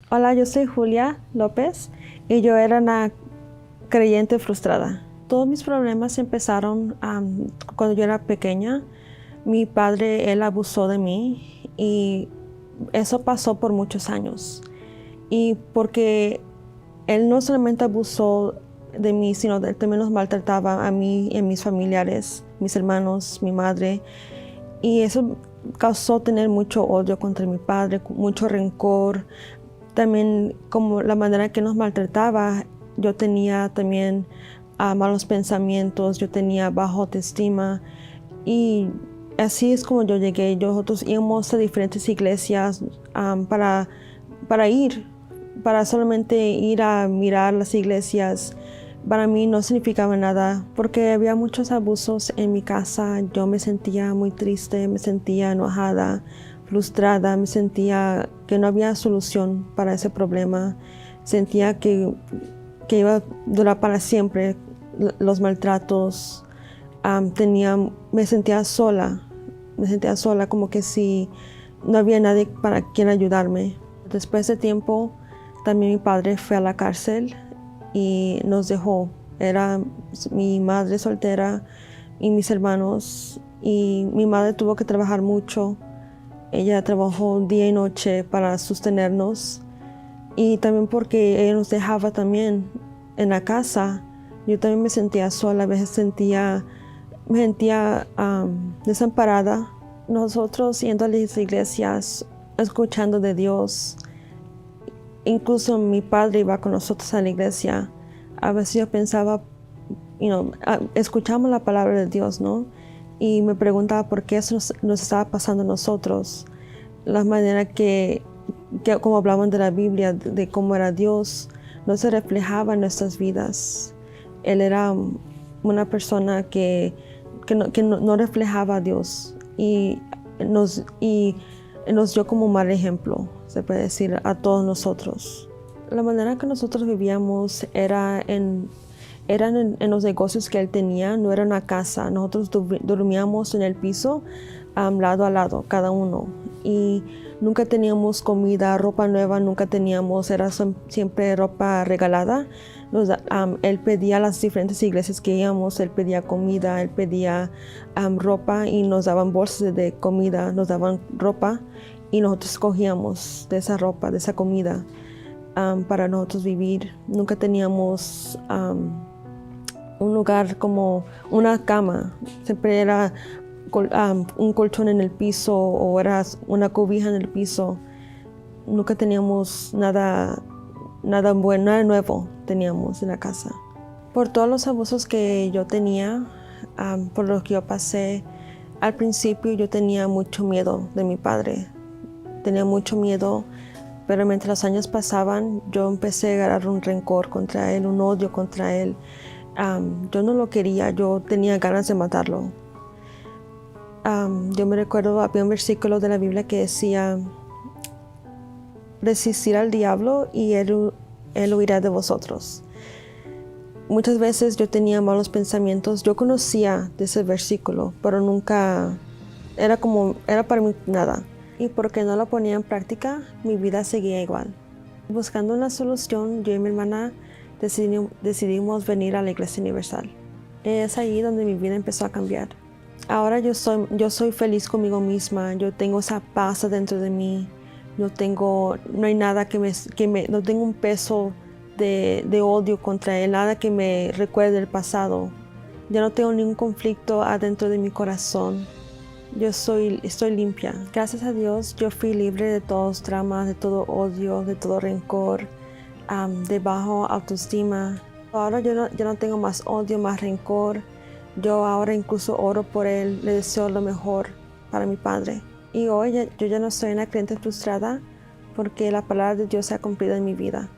Hola, yo soy Julia López y yo era una creyente frustrada. Todos mis problemas empezaron cuando yo era pequeña. Mi padre, él abusó de mí y eso pasó por muchos años. Y porque él no solamente abusó de mí, sino él también nos maltrataba a mí y a mis familiares, mis hermanos, mi madre. Y eso causó tener mucho odio contra mi padre, mucho rencor. También como la manera que nos maltrataba, yo tenía también malos pensamientos, yo tenía baja autoestima y así es como yo llegué. Nosotros íbamos a diferentes iglesias para ir, para solamente ir a mirar las iglesias. Para mí no significaba nada porque había muchos abusos en mi casa. Yo me sentía muy triste, me sentía enojada, frustrada, me sentía que no había solución para ese problema. Sentía que iba a durar para siempre los maltratos. Me sentía sola como que si no había nadie para quien ayudarme. Después de tiempo, también mi padre fue a la cárcel y nos dejó. Era mi madre soltera y mis hermanos, y mi madre tuvo que trabajar mucho. Ella trabajó día y noche para sostenernos, y también porque ella nos dejaba también en la casa. Yo también me sentía sola, a veces me sentía desamparada. Nosotros yendo a las iglesias, escuchando de Dios. Incluso mi padre iba con nosotros a la iglesia. A veces yo pensaba, escuchamos la palabra de Dios, ¿no? Y me preguntaba por qué eso nos estaba pasando a nosotros. La manera como hablaban de la Biblia, de cómo era Dios, no se reflejaba en nuestras vidas. Él era una persona que no reflejaba a Dios y nos dio como un mal ejemplo, se puede decir, a todos nosotros. La manera que nosotros vivíamos eran en los negocios que él tenía, no era una casa. Nosotros dormíamos en el piso, lado a lado, cada uno. Y nunca teníamos comida, ropa nueva, nunca teníamos, era siempre ropa regalada. Él pedía a las diferentes iglesias que íbamos, él pedía comida, él pedía ropa y nos daban bolsas de comida, nos daban ropa y nosotros cogíamos de esa ropa, de esa comida para nosotros vivir. Nunca teníamos un lugar como una cama, siempre era un colchón en el piso o era una cobija en el piso. Nunca teníamos nada bueno, nada nuevo teníamos en la casa. Por todos los abusos que yo tenía, por lo que yo pasé, al principio yo tenía mucho miedo de mi padre. Tenía mucho miedo, pero mientras los años pasaban, yo empecé a agarrar un rencor contra él, un odio contra él. Yo no lo quería, yo tenía ganas de matarlo. Yo me recuerdo, había un versículo de la Biblia que decía: resistir al diablo y él huirá de vosotros. Muchas veces yo tenía malos pensamientos. Yo conocía de ese versículo, pero nunca era para mí nada. Y porque no lo ponía en práctica, mi vida seguía igual. Buscando una solución, yo y mi hermana decidimos venir a la Iglesia Universal. Es ahí donde mi vida empezó a cambiar. Ahora yo soy feliz conmigo misma. Yo tengo esa paz dentro de mí. No hay nada no tengo un peso de odio contra él, nada que me recuerde el pasado. Ya no tengo ningún conflicto adentro de mi corazón. Estoy limpia. Gracias a Dios, yo fui libre de todos dramas, de todo odio, de todo rencor, de bajo autoestima. Ahora yo no tengo más odio, más rencor. Yo ahora incluso oro por él, le deseo lo mejor para mi padre. Y hoy yo ya no soy una creyente frustrada porque la palabra de Dios se ha cumplido en mi vida.